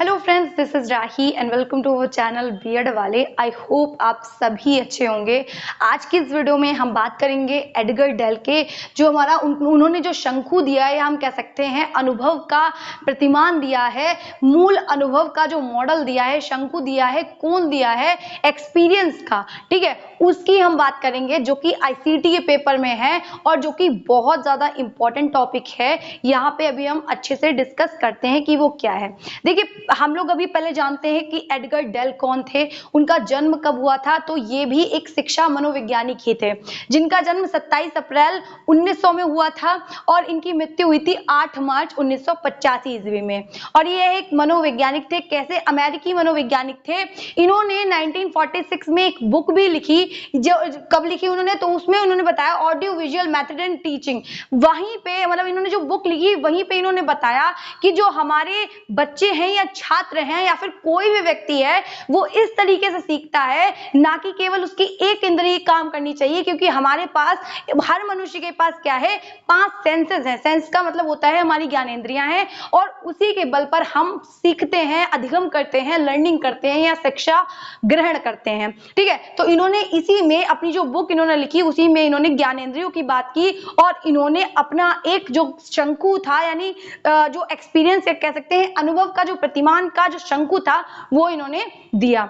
Hello friends, this is Rahi and welcome to our channel BEd वाले। I hope आप सभी अच्छे होंगे। आज की इस वीडियो में हम बात करेंगे एडगर डेल के, जो हमारा उन्होंने जो शंकु दिया है, हम कह सकते हैं अनुभव का प्रतिमान दिया है, मूल अनुभव का जो मॉडल दिया है, शंकु दिया है, कौन दिया है, एक्सपीरियंस का, ठीक है, उसकी हम बात करेंगे, जो कि आईसीटी के पेपर में है और जो कि बहुत ज्यादा इंपॉर्टेंट टॉपिक है। यहाँ पे अभी हम अच्छे से डिस्कस करते हैं कि वो क्या है। देखिए, हम लोग अभी पहले जानते हैं कि एडगर डेल कौन थे, उनका जन्म कब हुआ था। तो ये भी एक शिक्षा मनोवैज्ञानिक ही थे, जिनका जन्म 27 अप्रैल 1900 में हुआ था और इनकी मृत्यु हुई थी 8 मार्च 1985 ईस्वी में। और ये एक मनोवैज्ञानिक थे, कैसे अमेरिकी मनोवैज्ञानिक थे। इन्होंने 1946 में एक बुक भी लिखी, जो कब लिखी उन्होंने, तो उसमें उन्होंने बताया audio visual method and teaching. वहीं पे मतलब इन्होंने जो बुक लिखी, वहीं पे इन्होंने बताया कि जो हमारे बच्चे हैं या छात्र हैं या फिर कोई भी व्यक्ति है, वो इस तरीके से सीखता है, ना कि केवल उसकी एक इंद्रिय काम करनी चाहिए। क्योंकि हमारे पास, हर मनुष्य के पास क्या है, 5 सेंसेस हैं। सेंस का मतलब होता है हमारी ज्ञानेंद्रियां हैं, और उसी के बल पर हम सीखते हैं, अधिगम करते हैं, लर्निंग करते हैं या शिक्षा ग्रहण करते हैं, ठीक है। तो इन्होंने इसी में अपनी जो बुक इन्होंने लिखी, उसी में इन्होंने ज्ञानेंद्रियों की बात की और इन्होंने अपना एक जो शंकु था, यानी जो एक्सपीरियंस कह सकते हैं, अनुभव का जो प्रतिमान का जो शंकु था, वो इन्होंने दिया।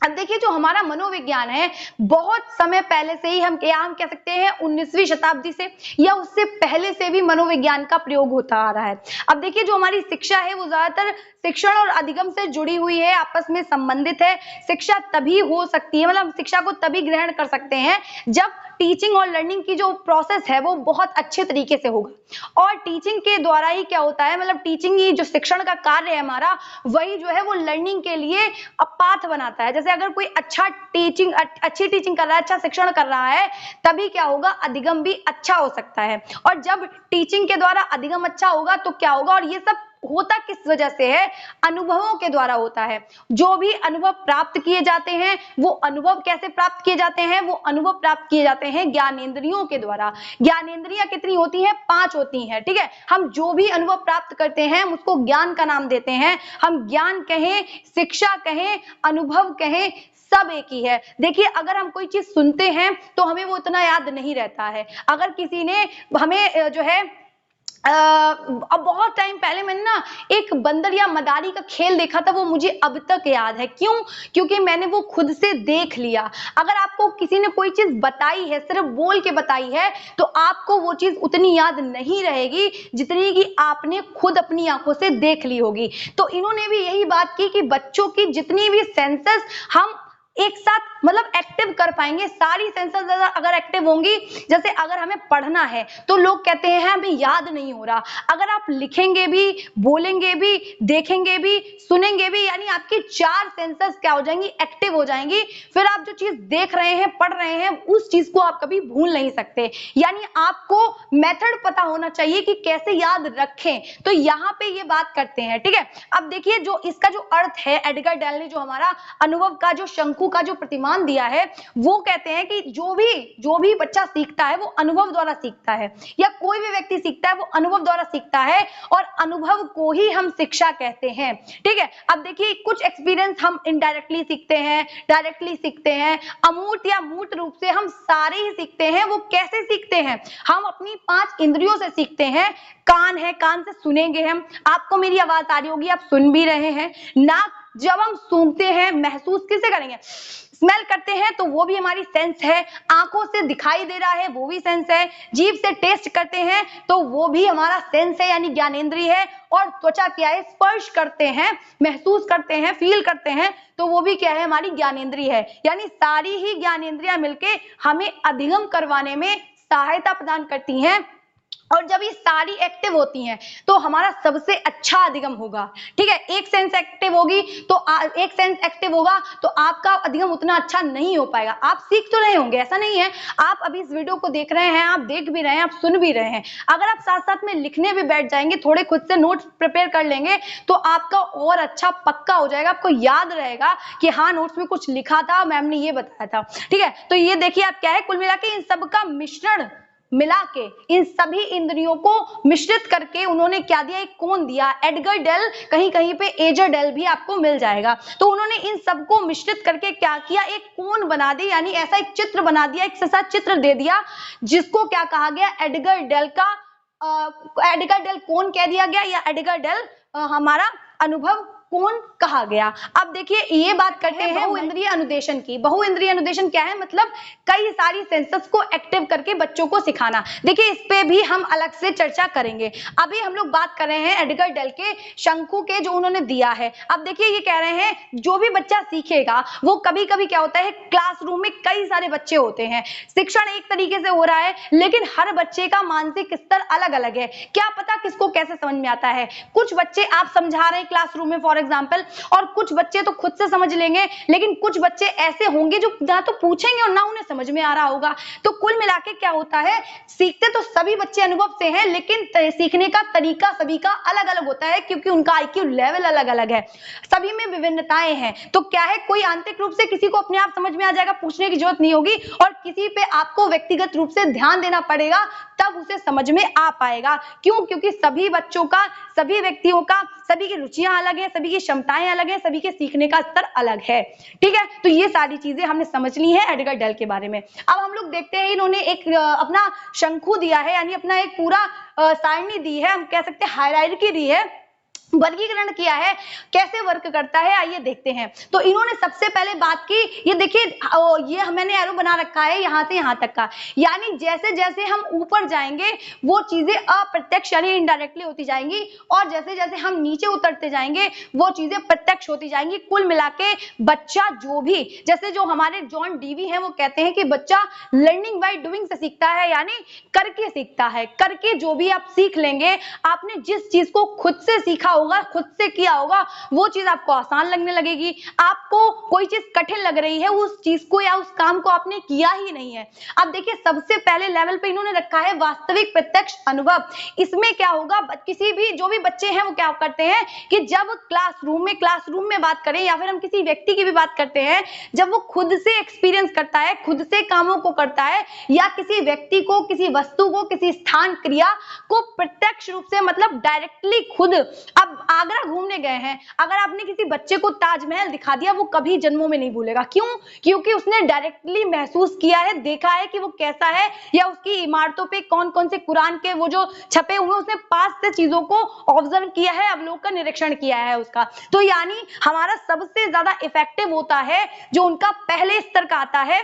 अब देखिए, जो हमारा मनोविज्ञान है, बहुत समय पहले से ही हम कह सकते हैं 19वीं शताब्दी से या उससे पहले से भी मनोविज्ञान का प्रयोग होता आ रहा है। अब देखिए, जो हमारी शिक्षा है वो ज्यादातर शिक्षण और अधिगम से जुड़ी हुई है, आपस में संबंधित है। शिक्षा तभी हो सकती है, मतलब शिक्षा को तभी ग्रहण कर सकते हैं जब टीचिंग और लर्निंग की जो प्रोसेस है वो बहुत अच्छे तरीके से होगा। और टीचिंग के द्वारा ही क्या होता है, मतलब टीचिंग ही जो शिक्षण का कार्य है हमारा, वही जो है वो लर्निंग के लिए पाथ बनाता है। जैसे अगर कोई अच्छी टीचिंग कर रहा है, अच्छा शिक्षण कर रहा है, तभी क्या होगा, अधिगम भी अच्छा हो सकता है। और जब टीचिंग के द्वारा अधिगम अच्छा होगा तो क्या होगा, और ये सब होता किस वजह से है, अनुभवों के द्वारा होता है। जो भी अनुभव प्राप्त किए जाते हैं, वो अनुभव कैसे प्राप्त किए जाते हैं, वो अनुभव प्राप्त किए जाते हैं ज्ञानेंद्रियों के द्वारा। ज्ञानेंद्रियां कितनी होती हैं, 5 होती हैं, ठीक है। हम जो भी अनुभव प्राप्त करते हैं, हम उसको ज्ञान का नाम देते हैं। हम ज्ञान कहें, शिक्षा कहें, अनुभव कहें, सब एक ही है। देखिए, अगर हम कोई चीज सुनते हैं तो हमें वो उतना याद नहीं रहता है। अगर किसी ने हमें जो है अब बहुत टाइम पहले मैंने ना एक बंदर या मदारी का खेल देखा था, वो मुझे अब तक याद है। क्यों? क्योंकि मैंने वो खुद से देख लिया। अगर आपको किसी ने कोई चीज बताई है, सिर्फ बोल के बताई है, तो आपको वो चीज उतनी याद नहीं रहेगी जितनी कि आपने खुद अपनी आंखों से देख ली होगी। तो इन्होंने भी यही बात की कि बच्चों की जितनी भी सेंसेस हम एक साथ मतलब एक्टिव कर पाएंगे, सारी सेंसर्स अगर एक्टिव होंगी। जैसे अगर हमें पढ़ना है तो लोग कहते हैं हमें याद नहीं हो रहा। अगर आप लिखेंगे भी, बोलेंगे भी, देखेंगे भी, सुनेंगे भी, यानी आपकी 4 सेंसर्स क्या हो जाएंगी, एक्टिव हो जाएंगी। फिर आप जो चीज देख रहे हैं, पढ़ रहे हैं, उस चीज को आप कभी भूल नहीं सकते। यानी आपको मेथड पता होना चाहिए कि कैसे याद रखें। तो यहाँ पे ये बात करते हैं, ठीक है। अब देखिए, जो इसका जो अर्थ है, एडगर डेल ने जो हमारा अनुभव का जो शंकु का जो प्रतिमान दिया है, वो कहते हैं कि जो भी बच्चा सीखता है वो अनुभव द्वारा सीखता है, या कोई भी व्यक्ति सीखता है वो अनुभव द्वारा सीखता है, और अनुभव को ही हम शिक्षा कहते हैं, ठीक है। अब देखिए, कुछ एक्सपीरियंस हम इनडायरेक्टली सीखते हैं, डायरेक्टली सीखते हैं, अमूर्त या मूर्त रूप से हम सारे ही सीखते हैं। वो कैसे सीखते हैं, हम अपनी 5 इंद्रियों से सीखते हैं। कान है, कान से सुनेंगे हम, आपको मेरी आवाज आ रही होगी, आप सुन भी रहे हैं। नाक, जब हम सूंघते हैं, महसूस किसे करेंगे, स्मेल करते हैं, तो वो भी हमारी सेंस है। आंखों से दिखाई दे रहा है, वो भी सेंस है। जीभ से टेस्ट करते हैं तो वो भी हमारा सेंस है, यानी ज्ञानेंद्रिय है। और त्वचा क्या है, स्पर्श करते हैं, महसूस करते हैं, फील करते हैं, तो वो भी क्या है, हमारी ज्ञानेंद्रिय है। यानी सारी ही ज्ञानेंद्रियां मिलके हमें अधिगम करवाने में सहायता प्रदान करती हैं। और जब ये सारी एक्टिव होती हैं तो हमारा सबसे अच्छा अधिगम होगा, ठीक है। एक सेंस एक्टिव होगी तो एक सेंस एक्टिव होगा तो आपका अधिगम उतना अच्छा नहीं हो पाएगा। आप सीख तो रहे होंगे, ऐसा नहीं है। आप अभी इस वीडियो को देख रहे हैं, आप देख भी रहे हैं, आप सुन भी रहे हैं। अगर आप साथ साथ में लिखने भी बैठ जाएंगे, थोड़े खुद से नोट्स प्रिपेयर कर लेंगे, तो आपका और अच्छा पक्का हो जाएगा। आपको याद रहेगा कि हाँ, नोट्स में कुछ लिखा था, मैम ने ये बताया था, ठीक है। तो ये देखिए, आप क्या है, कुल मिला के इन सब का मिश्रण मिला के, इन सभी इंद्रियों को मिश्रित करके उन्होंने क्या दिया, एक कोन दिया। एडगर डेल, कहीं कहीं पे एजर डेल भी आपको मिल जाएगा। तो उन्होंने इन सबको मिश्रित करके क्या किया, एक कोन बना दी, यानी ऐसा एक चित्र बना दिया, एक ससा चित्र दे दिया, जिसको क्या कहा गया, एडगर डेल का एडगर डेल कोन कह दिया गया, या एडगर डेल हमारा अनुभव कोण कहा गया। अब देखिए ये बात करते हैं बहुइंद्रिय अनुदेशन की। बहुइंद्रिय अनुदेशन क्या है, मतलब कई सारी सेंसस को एक्टिव करके बच्चों को सिखाना। देखिए इस पे भी हम अलग से चर्चा करेंगे। अभी हम लोग बात कर रहे हैं एडगर डेल के शंकु के जो उन्होंने दिया है। अब देखिए ये कह रहे हैं जो भी बच्चा सीखेगा वो कभी कभी क्या होता है, क्लासरूम में कई सारे बच्चे होते हैं, शिक्षण एक तरीके से हो रहा है, लेकिन हर बच्चे का मानसिक स्तर अलग अलग है। क्या पता किसको कैसे समझ में आता है। कुछ बच्चे आप समझा रहे हैं क्लासरूम में फॉर एग्जाम्पल, और कुछ बच्चे तो खुद से समझ लेंगे, लेकिन कुछ बच्चे ऐसे होंगे जो ना तो पूछेंगे और ना उन्हें समझ में आ रहा होगा। तो कुल मिला के क्या होता है, सीखते तो सभी बच्चे अनुभव से हैं, लेकिन सीखने का तरीका सभी का अलग अलग होता है, क्योंकि उनका आईक्यू लेवल अलग अलग है, सभी में विभिन्नताएं हैं। तो क्या है, कोई आंतरिक रूप से किसी को अपने आप समझ में आ जाएगा, पूछने की जरूरत नहीं होगी, और किसी पे आपको व्यक्तिगत रूप से ध्यान देना पड़ेगा, तब उसे समझ में आ पाएगा। क्यों? क्योंकि सभी बच्चों का, सभी व्यक्तियों का, सभी की रुचियां अलग हैं, सभी की क्षमताएं अलग हैं, सभी के सीखने का स्तर अलग है। ठीक है, तो ये सारी चीजें हमने समझ ली हैं एडगर डेल के बारे में। अब हम लोग देखते हैं, इन्होंने एक अपना शंकु दिया है, यानी अपना एक पूरा सारणी दी है, हम कह सकते हैं हायरार्की दी है, वर्गीकरण किया है, कैसे वर्क करता है आइए देखते हैं। तो इन्होंने सबसे पहले बात की, ये देखिए ये मैंने एरो बना रखा है यहां से यहां तक का, यानी जैसे जैसे हम ऊपर जाएंगे वो चीजें अप्रत्यक्ष यानी इनडायरेक्टली होती जाएंगी, और जैसे जैसे हम नीचे उतरते जाएंगे वो चीजें प्रत्यक्ष होती जाएंगी। कुल मिला के बच्चा जो भी, जैसे जो हमारे जॉन डीवी हैं वो कहते हैं कि बच्चा लर्निंग बाय डूइंग से सीखता है, यानी करके सीखता है। करके जो भी आप सीख लेंगे, आपने जिस चीज को खुद से सीखा होगा, खुद से किया होगा, वो चीज आपको आसान लगने लगेगी। आपको कोई चीज कठिन लग रही है, उस चीज को या उस काम को आपने किया ही नहीं है। अब देखिए सबसे पहले लेवल पे इन्होंने रखा है वास्तविक प्रत्यक्ष अनुभव। इसमें क्या होगा, किसी भी जो भी बच्चे हैं वो क्या करते हैं कि जब क्लासरूम में बात करें या फिर हम किसी व्यक्ति की भी बात करते हैं, जब वो खुद से एक्सपीरियंस करता है, खुद से कामों को करता है, या किसी व्यक्ति को, किसी वस्तु को, किसी स्थान क्रिया को प्रत्यक्ष रूप से, मतलब डायरेक्टली खुद, अब आगरा घूमने गए हैं, अगर आपने किसी बच्चे को ताजमहल दिखा दिया, वो कभी जन्मों में नहीं भूलेगा। क्यों? क्योंकि उसने डायरेक्टली महसूस किया है, देखा है कि वो कैसा है, या उसकी इमारतों पे कौन कौन से कुरान के वो जो छपे हुए, उसने पास से चीजों को ऑब्जर्व किया है, अवलोकन निरीक्षण किया है उसका। तो यानी हमारा सबसे ज्यादा इफेक्टिव होता है जो उनका पहले स्तर का आता है,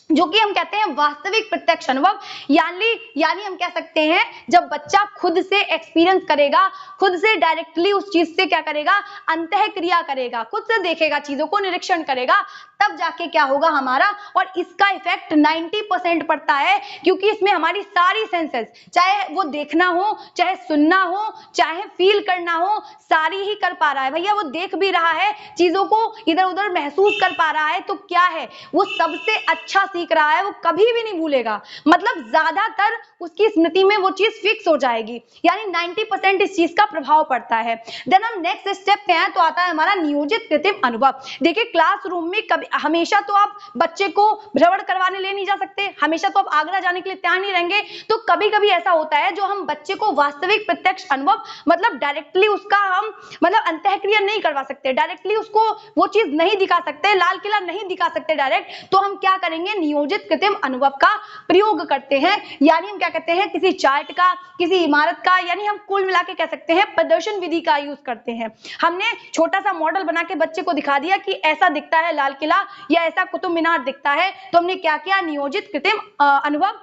जो कि हम कहते हैं वास्तविक प्रत्यक्ष अनुभव। यानी हम कह सकते हैं जब बच्चा खुद से एक्सपीरियंस करेगा, खुद से डायरेक्टली उस चीज से क्या करेगा, अंतः क्रिया करेगा, खुद से देखेगा, चीजों को निरीक्षण करेगा, तब जाके क्या होगा हमारा। और इसका इफेक्ट 90% पड़ता है, क्योंकि इसमें हमारी सारी सेंसेस, चाहे वो देखना हो, चाहे सुनना हो, चाहे फील करना हो, सारी ही कर पा रहा है। भैया वो देख भी रहा है, चीजों को इधर उधर महसूस कर पा रहा है, तो क्या है, वो सबसे अच्छा सीख रहा है, वो कभी भी नहीं भूलेगा, मतलब ज्यादातर उसकी स्मृति में वो चीज फिक्स हो जाएगी, यानी 90% इस चीज का प्रभाव पड़ता है। देन हम नेक्स्ट स्टेप पे हैं, तो आता है हमारा नियोजित कृत्रिम अनुभव। देखिए क्लासरूम में कभी हमेशा तो आप बच्चे को भ्रमण करवाने ले नहीं जा सकते, हमेशा तो आप आगरा जाने के लिए तैयार नहीं रहेंगे, तो कभी कभी ऐसा होता है जो हम बच्चे को वास्तविक प्रत्यक्ष अनुभव, मतलब डायरेक्टली उसका हम मतलब अंतःक्रिया नहीं करवा सकते, डायरेक्टली उसको वो चीज नहीं दिखा सकते, लाल किला नहीं दिखा सकते डायरेक्ट, तो हम क्या करेंगे, नियोजित कृत्रिम अनुभव का प्रयोग करते हैं। यानी हम क्या कहते हैं, किसी चार्ट का, किसी इमारत का, यानी हम कुल मिला के कह सकते हैं प्रदर्शन विधि का यूज करते हैं। हमने छोटा सा मॉडल बना के बच्चे को दिखा दिया कि ऐसा दिखता है लाल किला, या ऐसा कुतुब मीनार दिखता है, तो हमने क्या किया, नियोजित कृत्रिम अनुभव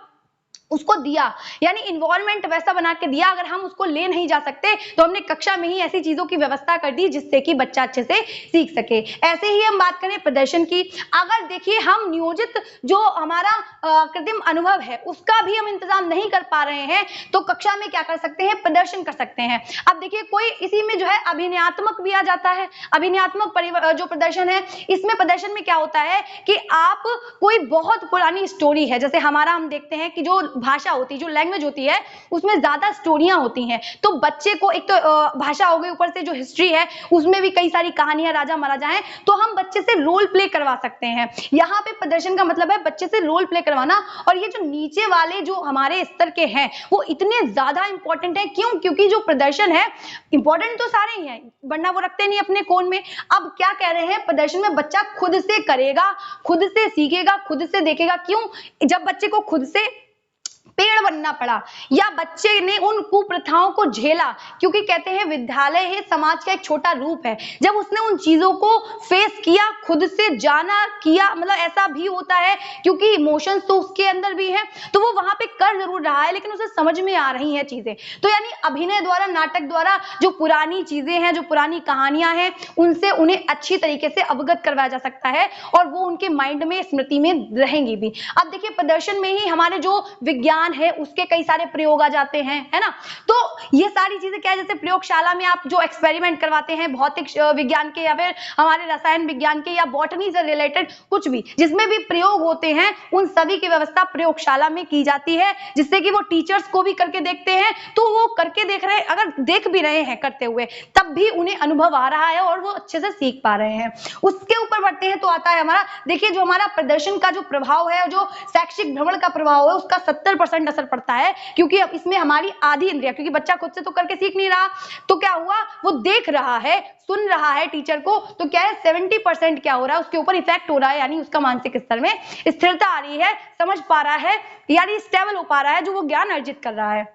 उसको दिया, यानी इन्वायरमेंट वैसा बना के दिया। अगर हम उसको ले नहीं जा सकते तो हमने कक्षा में ही ऐसी चीजों की व्यवस्था कर दी जिससे कि बच्चा अच्छे से सीख सके। ऐसे ही हम बात करें प्रदर्शन की, अगर देखिए हम नियोजित जो हमारा कृत्रिम अनुभव है उसका भी हम इंतजाम नहीं कर पा रहे हैं, तो कक्षा में क्या कर सकते हैं, प्रदर्शन कर सकते हैं। अब देखिए कोई इसी में जो है अभिनयात्मक भी आ जाता है, अभिनयात्मक जो प्रदर्शन है, इसमें प्रदर्शन में क्या होता है कि आप कोई बहुत पुरानी स्टोरी है, जैसे हमारा हम देखते हैं कि जो भाषा होती है, जो लैंग्वेज होती है, उसमें ज्यादा स्टोरियां होती हैं। तो बच्चे को एक तो भाषा हो गई, ऊपर से जो हिस्ट्री है उसमें भी कई सारी कहानियां, राजा महाराजा हैं, तो हम बच्चे से रोल प्ले करवा सकते हैं। यहाँ पे प्रदर्शन का मतलब है बच्चे से रोल प्ले करवाना। और ये जो नीचे वाले जो हमारे स्तर के हैं वो इतने ज्यादा इंपॉर्टेंट है। क्यों? क्योंकि जो प्रदर्शन है, इंपॉर्टेंट तो सारे ही हैं, वरना वो रखते नहीं अपने कोण में। अब क्या कह रहे हैं, प्रदर्शन में बच्चा खुद से करेगा, खुद से सीखेगा, खुद से देखेगा। क्यों? जब बच्चे को खुद से पेड़ बनना पड़ा या बच्चे ने उन कुप्रथाओं को झेला, क्योंकि कहते हैं विद्यालय ही समाज का एक छोटा रूप है, जब उसने उन चीजों को फेस किया, खुद से जाना किया, मतलब ऐसा भी होता है क्योंकि इमोशंस तो उसके अंदर भी है, तो वो वहां पे कर जरूर रहा है, लेकिन उसे समझ में आ रही हैं चीजें। तो यानी अभिनय द्वारा, नाटक द्वारा जो पुरानी चीजें हैं, जो पुरानी कहानियां हैं, उनसे उन्हें अच्छी तरीके से अवगत करवाया जा सकता है और वो उनके माइंड में, स्मृति में रहेंगी भी। अब देखिए, प्रदर्शन में ही हमारे जो विज्ञान है उसके कई सारे प्रयोग आ जाते हैं, है ना। तो ये सारी चीजें क्या है, जैसे प्रयोगशाला में आप जो एक्सपेरिमेंट करवाते हैं भौतिक विज्ञान के या फिर हमारे रसायन विज्ञान के या बॉटनी से रिलेटेड कुछ भी जिसमें भी प्रयोग होते हैं, उन सभी की व्यवस्था प्रयोगशाला में की जाती है, जिससे कि वो टीचर्स को भी करके देखते हैं, तो वो करके देख रहे हैं, अगर देख भी रहे हैं करते हुए, तब भी उन्हें अनुभव आ रहा है और वो अच्छे से सीख पा रहे हैं। उसके ऊपर बढ़ते हैं तो आता है हमारा, देखिए जो हमारा प्रदर्शन का जो प्रभाव है, जो शैक्षिक भ्रमण का प्रभाव है, उसका 70% असर पड़ता है, क्योंकि अब इसमें हमारी आधी इंद्रिया, क्योंकि बच्चा खुद से तो करके सीख नहीं रहा, तो क्या हुआ, वो देख रहा है, सुन रहा है टीचर को, तो क्या है 70% क्या हो रहा है, उसके ऊपर इफेक्ट हो रहा है, यानी उसका मानसिक स्तर में स्थिरता आ रही है, समझ पा रहा है, यानी स्टेबल हो पा रहा है, जो वो ज्ञान अर्जित कर रहा है।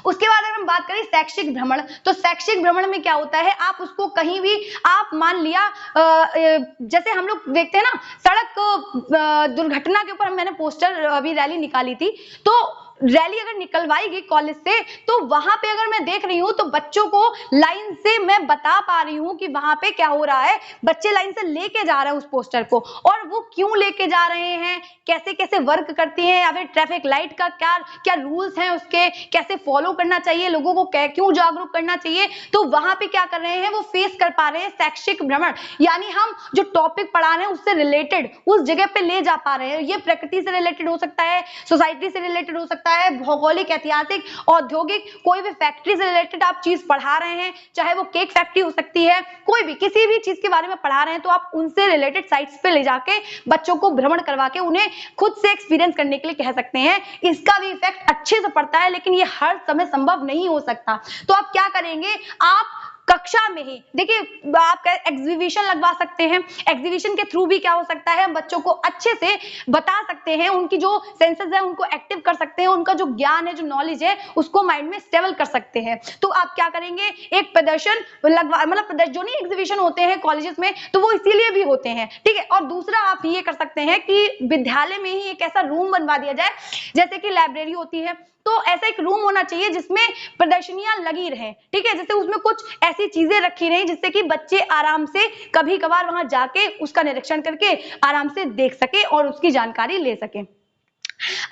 उसके बाद अगर हम बात करें शैक्षिक भ्रमण, तो शैक्षिक भ्रमण में क्या होता है, आप उसको कहीं भी, आप मान लिया जैसे हम लोग देखते हैं ना सड़क दुर्घटना के ऊपर, मैंने पोस्टर अभी रैली निकाली थी, तो रैली अगर निकलवाई गई कॉलेज से, तो वहां पे अगर मैं देख रही हूँ तो बच्चों को लाइन से मैं बता पा रही हूँ कि वहां पे क्या हो रहा है, बच्चे लाइन से लेके जा रहे हैं उस पोस्टर को, और वो क्यों लेके जा रहे हैं, कैसे कैसे वर्क करती है, या फिर ट्रैफिक लाइट का क्या क्या रूल्स हैं, उसके कैसे फॉलो करना चाहिए, लोगों को क्यों जागरूक करना चाहिए, तो वहां पे क्या कर रहे हैं, वो फेस कर पा रहे हैं शैक्षिक भ्रमण, यानी हम जो टॉपिक पढ़ा रहे हैं उससे रिलेटेड उस जगह पे ले जा पा रहे हैं। ये प्रकृति से रिलेटेड हो सकता है, सोसाइटी से रिलेटेड हो सकता है, भौगोलिक, ऐतिहासिक, औद्योगिक, कोई भी फैक्ट्री से रिलेटेड आप चीज पढ़ा रहे हैं, चाहे वो केक फैक्ट्री हो सकती है, कोई भी किसी भी चीज के बारे में पढ़ा रहे हैं, तो आप उनसे रिलेटेड साइट्स पे ले जाके बच्चों को भ्रमण करवा के उन्हें खुद से एक्सपीरियंस करने के लिए कह सकते हैं। इसका भी इफेक्ट अच्छे से पड़ता है, लेकिन ये हर समय संभव नहीं हो सकता। तो आप क्या करेंगे, आप कक्षा में ही देखिए, आप एग्जीबिशन लगवा सकते हैं, एग्जीबिशन के थ्रू भी क्या हो सकता है, बच्चों को अच्छे से बता सकते हैं, उनकी जो सेंसेस है उनको एक्टिव कर सकते हैं, उनका जो ज्ञान है, जो नॉलेज है, उसको माइंड में स्टेबल कर सकते हैं। तो आप क्या करेंगे, एक प्रदर्शन लगवा, मतलब जो नहीं एग्जीबिशन होते हैं कॉलेजेस में, तो वो इसीलिए भी होते हैं, ठीक है। और दूसरा आप ये कर सकते हैं कि विद्यालय में ही एक ऐसा रूम बनवा दिया जाए, जैसे कि लाइब्रेरी होती है, तो ऐसा एक रूम होना चाहिए जिसमें प्रदर्शनियां लगी रहें, ठीक है, जैसे उसमें कुछ ऐसी चीजें रखी रहें जिससे कि बच्चे आराम से कभी कभार वहां जाके उसका निरीक्षण करके आराम से देख सके और उसकी जानकारी ले सके।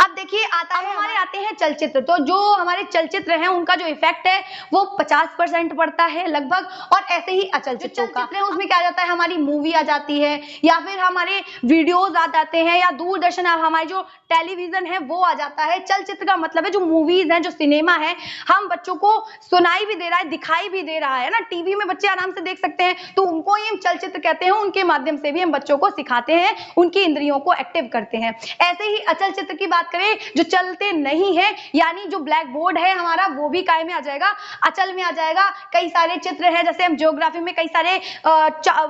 अब देखिए आता है, हमारे आते हैं चलचित्र, तो जो हमारे चलचित्र हैं उनका जो इफेक्ट है वो 50% पड़ता है लगभग, और ऐसे ही अचल चित्रों का, उसमें क्या आ जाता है, हमारी मूवी आ जाती है, या फिर हमारे वीडियोस आ जाते हैं, या दूरदर्शन, हमारी जो टेलीविजन है वो आ जाता है। चलचित्र का मतलब है जो मूवीज है, जो सिनेमा है, हम बच्चों को सुनाई भी दे रहा है, दिखाई भी दे रहा है ना, टीवी में बच्चे आराम से देख सकते हैं, तो उनको ही हम चलचित्र कहते हैं, उनके माध्यम से भी हम बच्चों को सिखाते हैं, उनकी इंद्रियों को एक्टिव करते हैं। ऐसे ही अचल चित्र की बात करें, जो चलते नहीं है, यानी जो ब्लैक बोर्ड है हमारा, वो भी काय में आ जाएगा, अचल में आ जाएगा। कई सारे चित्र हैं, जैसे हम ज्योग्राफी में कई सारे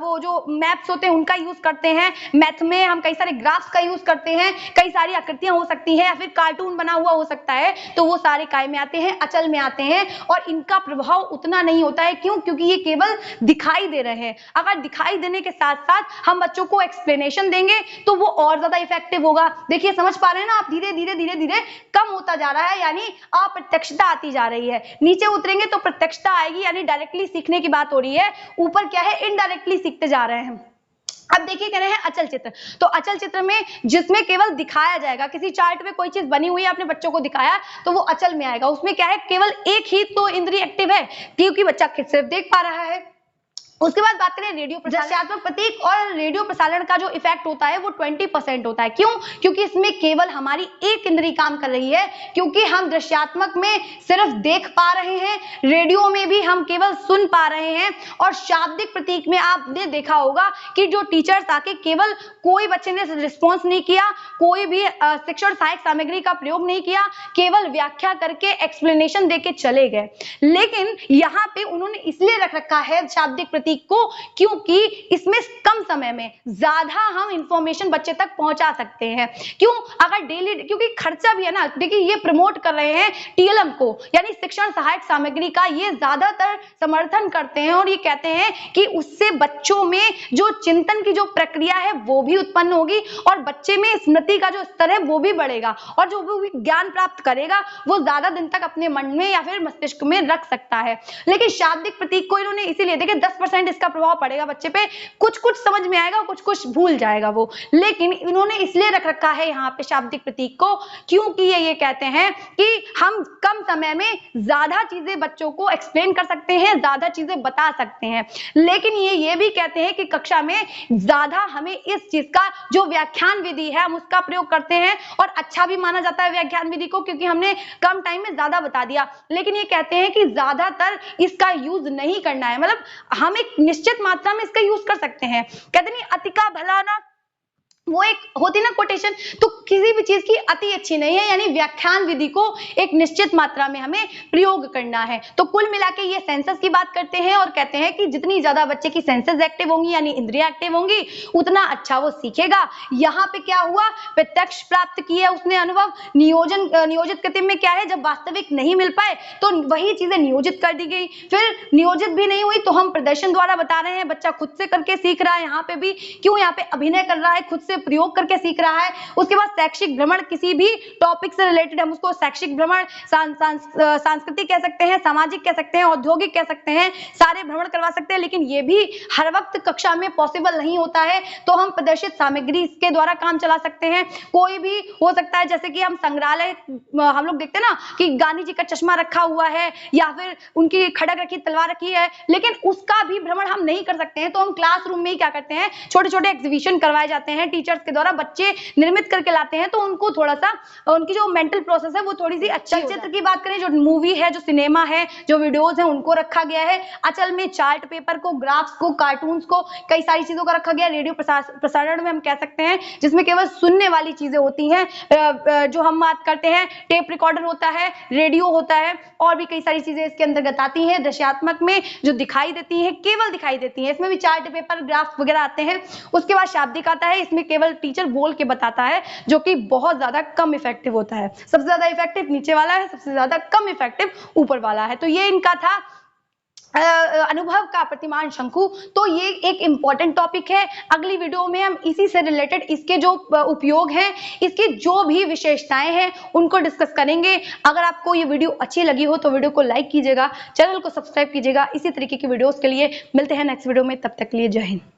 वो जो मैप्स होते हैं उनका यूज करते हैं, मैथ में हम कई सारे ग्राफ्स का यूज करते हैं, कई सारी आकृतियां हो सकती हैं, या फिर कार्टून बना हुआ हो सकता है, तो वो सारे काय में आते हैं, अचल में आते हैं, और इनका प्रभाव उतना नहीं होता है। क्यों? क्योंकि ये केवल दिखाई दे रहे हैं। अगर दिखाई देने के साथ साथ हम बच्चों को एक्सप्लेनेशन देंगे तो वो और ज्यादा इफेक्टिव होगा। देखिए, समझ पा रहे हैं ना आप, धीरे धीरे धीरे धीरे कम होता जा रहा है, यानी अप्रत्यक्षता आती जा रही है। नीचे उतरेंगे तो प्रत्यक्षता आएगी, यानी डायरेक्टली सीखने की बात हो रही है। ऊपर क्या है, इनडायरेक्टली सीखते जा रहे हैं। अब देखिए कह रहे हैं अचल चित्र, तो अचल चित्र में जिसमें केवल दिखाया जाएगा, किसी चार्ट में कोई चीज बनी हुई है, आपने बच्चों को दिखाया, तो वो अचल में आएगा। उसमें क्या है, केवल एक ही तो इंद्रिय एक्टिव है, क्योंकि बच्चा सिर्फ देख पा रहा है, उसके बाद बात करें रेडियो दृश्यात्मक प्रतीक और रेडियो प्रसारण का जो इफेक्ट होता है वो 20% होता है। क्यों? क्योंकि इसमें केवल हमारी एक इंद्री काम कर रही है, क्योंकि हम दृश्यात्मक में सिर्फ देख पा रहे हैं, रेडियो में भी हम केवल सुन पा रहे हैं। और शाब्दिक प्रतीक में आपने देखा होगा कि जो टीचर्स आके केवल कोई बच्चे ने रिस्पॉन्स नहीं किया, कोई भी शिक्षण सहायक सामग्री का प्रयोग नहीं किया, केवल व्याख्या करके एक्सप्लेनेशन देके चले गए। लेकिन यहाँ पे उन्होंने इसलिए रख रखा है शाब्दिक प्रतीक को, क्योंकि इसमें कम समय में ज्यादा हम इंफॉर्मेशन बच्चे तक पहुंचा सकते हैं। क्यों? अगर डेली, क्योंकि खर्चा भी है ना, देखिए ये प्रमोट कर रहे हैं टीएलएम को, यानी शिक्षण सहायक सामग्री का ये ज्यादातर समर्थन करते हैं और ये कहते हैं कि उससे बच्चों में जो चिंतन की जो प्रक्रिया है वो भी उत्पन्न होगी और बच्चे में स्मृति का जो स्तर है वो भी बढ़ेगा और जो वो भी ज्ञान प्राप्त करेगा वो ज्यादा दिन तक अपने मन में या फिर मस्तिष्क में रख सकता है। लेकिन शाब्दिक प्रतीक को इन्होंने इसीलिए, देखिए 10% इसका प्रभाव पड़ेगा बच्चे पे, कुछ कुछ समझ में आएगा, कुछ कुछ भूल जाएगा वो, लेकिन इन्होंने इसलिए रख रखा है यहाँ पे शाब्दिक प्रतीक को क्योंकि ये कहते हैं कि हम कम समय में ज्यादा चीजें बच्चों को एक्सप्लेन कर सकते हैं, ज्यादा चीजें बता सकते हैं। लेकिन ये भी कहते हैं कि कक्षा में ज्यादा हमें इस चीज का जो व्याख्यान विधि है हम उसका प्रयोग करते हैं और अच्छा भी माना जाता है व्याख्यान विधि को, क्योंकि हमने कम टाइम में ज्यादा बता दिया। लेकिन ये कहते हैं कि ज्यादातर इसका यूज नहीं करना है, मतलब हम एक निश्चित मात्रा में इसका यूज कर सकते हैं। कहते नहीं अति का भला ना, वो एक होती ना कोटेशन, तो किसी भी चीज की अति अच्छी नहीं है, यानी व्याख्यान विधि को एक निश्चित मात्रा में हमें प्रयोग करना है। तो कुल मिला के ये सेंसस की बात करते हैं और कहते हैं कि जितनी ज्यादा बच्चे की सेंसस एक्टिव होंगी यानी इंद्रियां एक्टिव होंगी उतना अच्छा वो सीखेगा। यहाँ पे क्या हुआ, प्रत्यक्ष प्राप्त किया उसने अनुभव, नियोजित कृत्य में क्या है, जब वास्तविक नहीं मिल पाए तो वही चीजें नियोजित कर दी गई, फिर नियोजित भी नहीं हुई तो हम प्रदर्शन द्वारा बता रहे हैं, बच्चा खुद से करके सीख रहा है। यहाँ पे भी क्यों, यहाँ पे अभिनय कर रहा है, खुद से प्रयोग करके सीख रहा है। उसके बाद शैक्षिक भ्रमण, किसी भी टॉपिक से रिलेटेड हम उसको शैक्षिक भ्रमण, सांस्कृतिक कह सकते हैं, सामाजिक कह सकते हैं, औद्योगिक कह सकते हैं, सारे भ्रमण करवा सकते हैं। लेकिन ये भी हर वक्त कक्षा में पॉसिबल नहीं होता है, तो हम प्रदर्शित सामग्री के द्वारा काम चला सकते हैं। कोई भी हो सकता है, जैसे कि हम संग्रहालय हम लोग देखते हैं ना कि गांधी जी का चश्मा रखा हुआ है या फिर उनकी खड़ग रखी, तलवार रखी है, लेकिन उसका भी भ्रमण हम नहीं कर सकते हैं। तो हम क्लासरूम में ही क्या करते हैं, छोटे छोटे एग्जीबिशन करवाए जाते हैं टीचर्स के द्वारा, बच्चे निर्मित करके लाते हैं, तो उनको थोड़ा सा उनकी जो मेंटल प्रोसेस है वो थोड़ी सी अच्छी। चलचित्र की बात करें, जो मूवी है, जो सिनेमा है, जो वीडियोस है, उनको रखा गया है। अचल में चार्ट पेपर को, ग्राफ्स को, कार्टून्स को, कई सारी चीजों का रखा गया। रेडियो प्रसारण में हम कह सकते हैं जिसमें केवल सुनने वाली चीजें होती हैं, जो हम बात करते हैं, टेप रिकॉर्डर होता है, रेडियो होता है, और भी कई सारी चीजें इसके अंतर्गत आती हैं। दृश्यात्मक में जो दिखाई देती है, केवल दिखाई देती है, इसमें भी चार्ट पेपर, ग्राफ वगैरह आते हैं। उसके बाद शाब्दिक आता है, इसमें केवल टीचर बोल के बताता है, जो कि बहुत ज्यादा कम इफेक्टिव होता है। सबसे ज्यादा इफेक्टिव नीचे वाला है, सबसे ज्यादा कम इफेक्टिव ऊपर वाला है। तो ये इनका था अनुभव का प्रतिमान शंकु। तो ये एक इंपॉर्टेंट टॉपिक है। अगली वीडियो में हम इसी से रिलेटेड इसके जो उपयोग हैं, इसकी जो भी विशेषताएं हैं, उनको डिस्कस करेंगे। अगर आपको ये वीडियो अच्छी लगी हो तो वीडियो को लाइक कीजिएगा, चैनल को सब्सक्राइब कीजिएगा। इसी तरीके की वीडियोस के लिए मिलते हैं नेक्स्ट वीडियो में, तब तक के लिए जय हिंद।